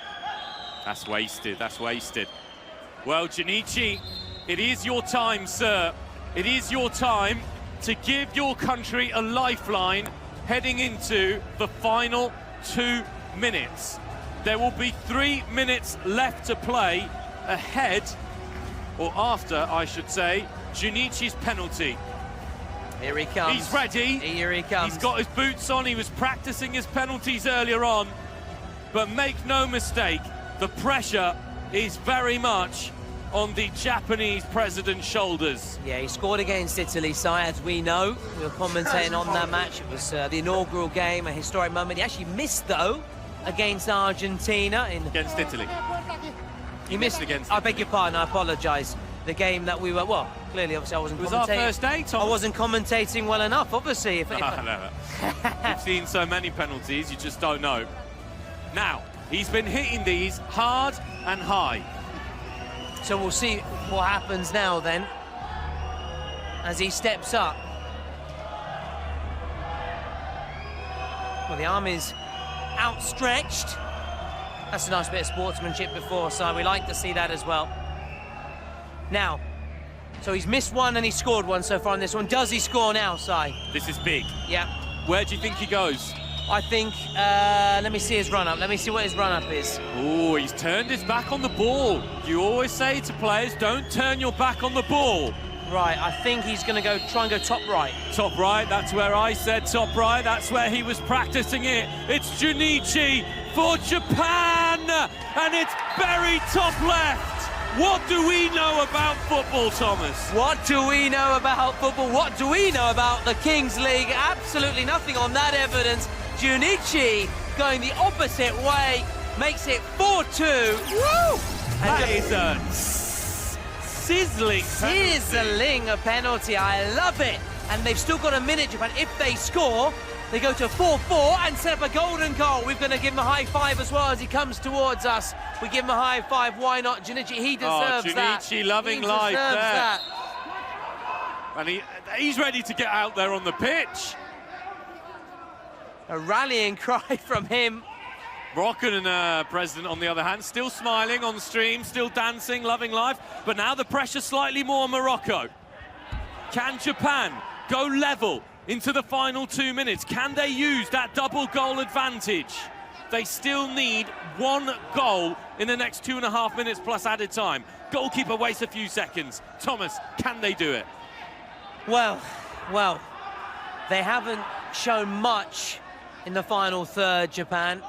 That's wasted, that's wasted. Well, Junichi, it is your time, sir. It is your time to give your country a lifeline heading into the final 2 minutes. There will be 3 minutes left to play ahead, or after, I should say, Junichi's penalty. Here he comes. He's ready. Here he comes. He's got his boots on. He was practicing his penalties earlier on. But make no mistake, the pressure is very much on the Japanese president's shoulders. Yeah, he scored against Italy, Si, as we know. We were commentating on that match. It was the inaugural game, a historic moment. He actually missed, though, against Argentina. Against Italy. He missed against I beg your pardon, I apologise. The game that we were, well, clearly, obviously, I wasn't commentating. It was our first day, Tom. I wasn't commentating well enough, obviously. If No. You've seen so many penalties, you just don't know. Now, he's been hitting these hard and high. So we'll see what happens now, then, as he steps up. Well, the arm is outstretched. That's a nice bit of sportsmanship before, so we like to see that as well. Now, so he's missed one and he scored one so far in this one. Does he score now, Si? This is big. Yeah. Where do you think he goes? I think, let me see his run-up. Let me see what his run-up is. Oh, he's turned his back on the ball. You always say to players, don't turn your back on the ball. Right, I think he's going to try and go top right. Top right, that's where I said top right. That's where he was practicing it. It's Junichi for Japan, and it's buried top left. What do we know about football, Thomas? What do we know about football? What do we know about the Kings League? Absolutely nothing on that evidence. Junichi going the opposite way, makes it 4-2. Woo! That is a sizzling penalty. I love it. And they've still got a minute, Japan. If they score, they go to 4-4 and set up a golden goal. We're going to give him a high five as well as he comes towards us. We give him a high five. Why not? Junichi, he deserves that. Junichi loving he life there. That. And he's ready to get out there on the pitch. A rallying cry from him. Moroccan president, on the other hand, still smiling on stream, still dancing, loving life. But now the pressure slightly more on Morocco. Can Japan go level into the final 2 minutes? Can they use that double goal advantage? They still need 1 goal in the next 2.5 minutes plus added time. Goalkeeper wastes a few seconds. Thomas, can they do it? Well, they haven't shown much in the final third, Japan.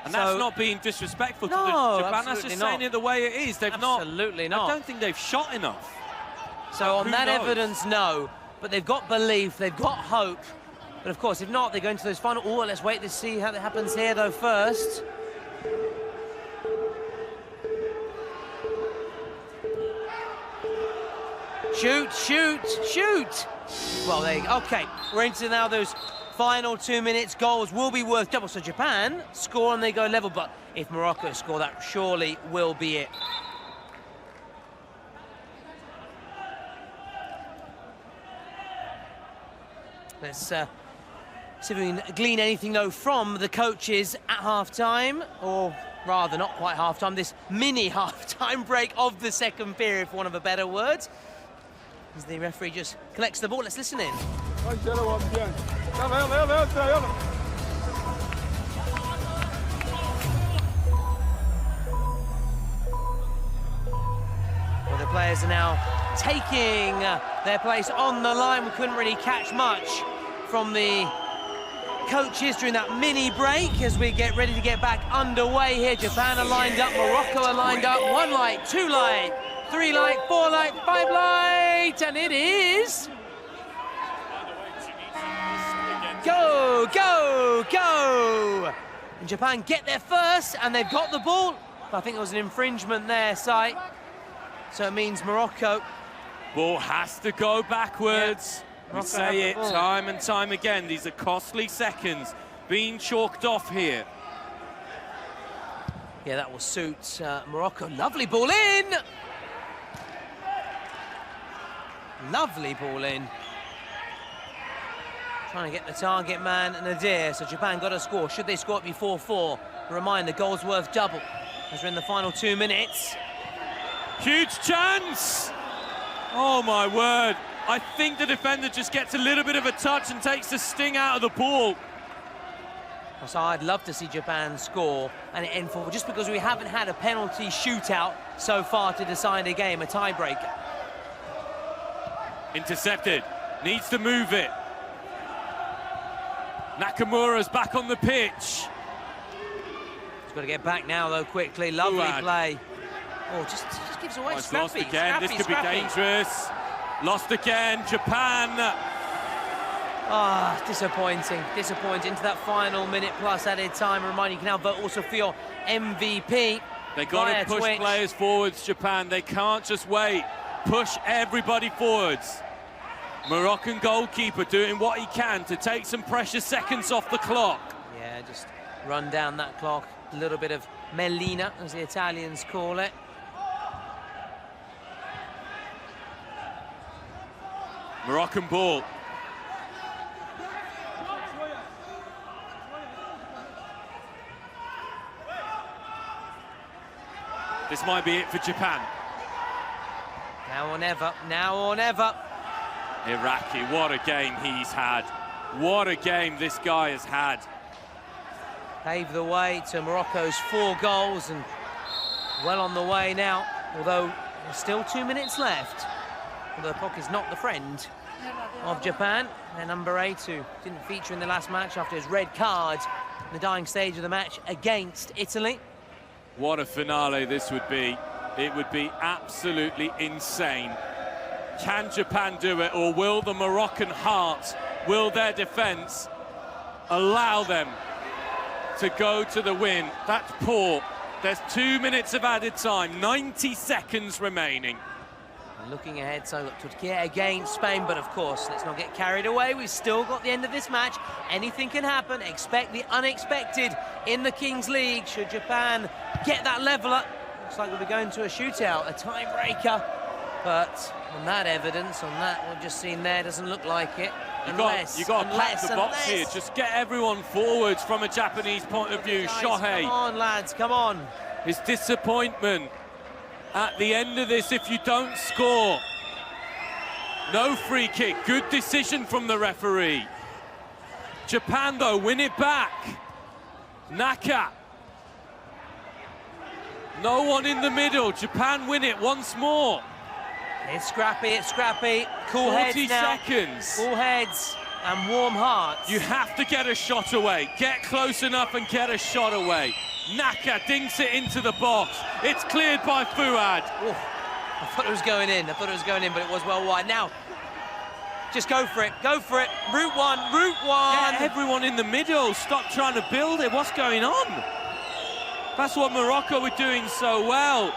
And that's not being disrespectful to No, Japan. That's just saying it the way it is. They've Absolutely not. I don't think they've shot enough. So on that knows? evidence, no. But they've got belief, they've got hope. But of course, if not, they go into those final... Oh, let's wait to see how that happens here, though, first. Shoot, shoot, shoot! Well, there you go. OK, we're into now those final 2 minutes. Goals will be worth double. So Japan score and they go level. But if Morocco score, that surely will be it. Let's see if we can glean anything, though, from the coaches at half-time, or rather, not quite half-time, this mini half-time break of the second period, for want of a better word. As the referee just collects the ball. Let's listen in. Well, the players are now taking their place on the line. We couldn't really catch much from the coaches during that mini break as we get ready to get back underway here. Japan are lined up, Morocco are lined up. 1 light, 2 light, 3 light, 4 light, 5 light, and it is... Go, go, go! And Japan get there first, and they've got the ball. I think there was an infringement there, Si. So it means Morocco. Ball has to go backwards. We say it time and time again. These are costly seconds being chalked off here. Yeah, that will suit Morocco. Lovely ball in. Lovely ball in. Trying to get the target man, Nadir. So Japan got a score. Should they score it before 4? Reminder, goals worth double as we're in the final 2 minutes. Huge chance! Oh, my word. I think the defender just gets a little bit of a touch and takes the sting out of the ball. So I'd love to see Japan score and it end 4, just because we haven't had a penalty shootout so far to decide a game, a tiebreaker. Intercepted. Needs to move it. Nakamura's back on the pitch. He's got to get back now, though, quickly. Lovely play. Oh, just gives away. Oh, lost again. This could be dangerous. Lost again. Japan. Ah, disappointing. Disappointing. Into that final minute plus added time. Remind you can now vote also for your MVP. They got to push players forwards, Japan. They can't just wait. Push everybody forwards. Moroccan goalkeeper doing what he can to take some precious seconds off the clock. Yeah, just run down that clock. A little bit of melina, as the Italians call it. Moroccan ball. This might be it for Japan. Now or never, now or never. Iraqi, what a game he's had. What a game this guy has had. Paved the way to Morocco's 4 goals and well on the way now, although there's still 2 minutes left. Although the clock is not the friend of Japan. Their number 8, who didn't feature in the last match after his red card in the dying stage of the match against Italy. What a finale this would be. It would be absolutely insane. Can Japan do it, or will the Moroccan heart, will their defence allow them to go to the win? That's poor. There's 2 minutes of added time, 90 seconds remaining. Looking ahead, so Turkey against Spain, but of course, let's not get carried away. We've still got the end of this match. Anything can happen. Expect the unexpected in the Kings League. Should Japan get that leveler? Looks like we'll be going to a shootout, a tiebreaker. But on that evidence, on that we've just seen there, doesn't look like it. You've got to pack the box here. Just get everyone forwards from a Japanese point of view. Shohei. Come on, lads, come on. His disappointment at the end of this if you don't score. No free kick. Good decision from the referee. Japan, though, win it back. Naka. No one in the middle. Japan win it once more. It's scrappy, it's scrappy. Cool heads now. 40 seconds. Cool heads. And warm hearts. You have to get a shot away. Get close enough and get a shot away. Naka dinks it into the box. It's cleared by Fuad. Ooh, I thought it was going in. But it was well wide. Now, just go for it. Go for it. Route one. Get everyone in the middle. Stop trying to build it. What's going on? That's what Morocco were doing so well.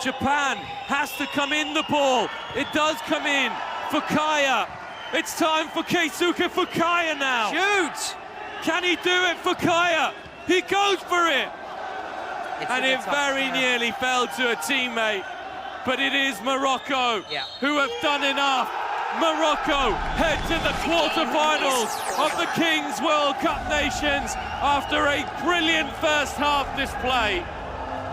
Japan has to come in the ball. It does come in. Fukaya. It's time for Keisuke Fukaya now. Shoot! Can he do it, Fukaya? He goes for it. And it very nearly fell to a teammate. But it is Morocco who have done enough. Morocco head to the quarterfinals of the Kings World Cup Nations after a brilliant first half display.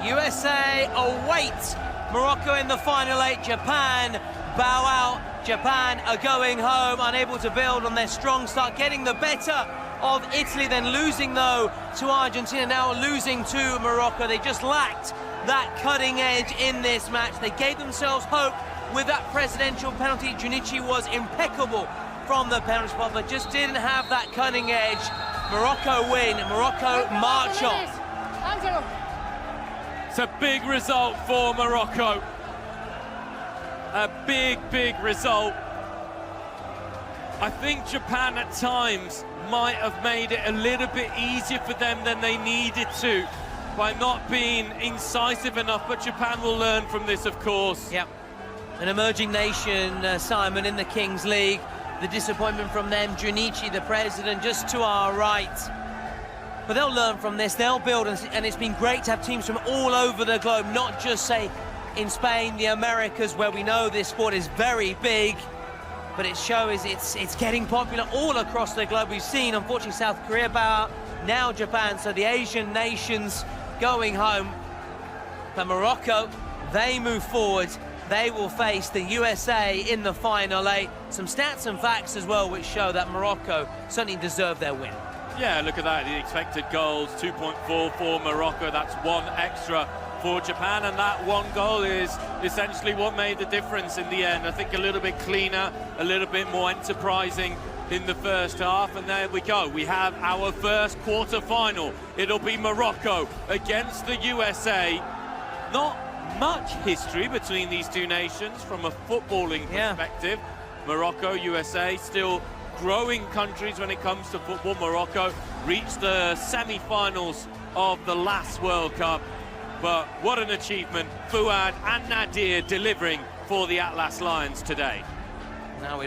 USA await Morocco in the final 8. Japan bow out. Japan are going home, unable to build on their strong start, getting the better of Italy, then losing, though, to Argentina, now losing to Morocco. They just lacked that cutting edge in this match. They gave themselves hope with that presidential penalty. Junichi was impeccable from the penalty spot, but just didn't have that cutting edge. Morocco win. Morocco march on. It's a big result for Morocco. A big result. I think Japan at times might have made it a little bit easier for them than they needed to by not being incisive enough, but Japan will learn from this, of course. Yep. An emerging nation, Simon, in the Kings League. The disappointment from them, Junichi, the president, just to our right. But they'll learn from this, they'll build, and it's been great to have teams from all over the globe, not just, say, in Spain, the Americas, where we know this sport is very big, but it shows it's getting popular all across the globe. We've seen, unfortunately, South Korea bow out, now Japan, so the Asian nations going home. But Morocco, they move forward. They will face the USA in the final 8. Some stats and facts as well, which show that Morocco certainly deserve their win. Yeah, look at that, the expected goals, 2.4 for Morocco, that's 1 extra for Japan, and that 1 goal is essentially what made the difference in the end. I think a little bit cleaner, a little bit more enterprising in the first half, and there we go. We have our first quarter-final. It'll be Morocco against the USA. Not much history between these two nations from a footballing perspective. Morocco, USA, still growing countries when it comes to football. Morocco reached the semi-finals of the last World Cup. But what an achievement. Fuad and Nadir delivering for the Atlas Lions today. Now we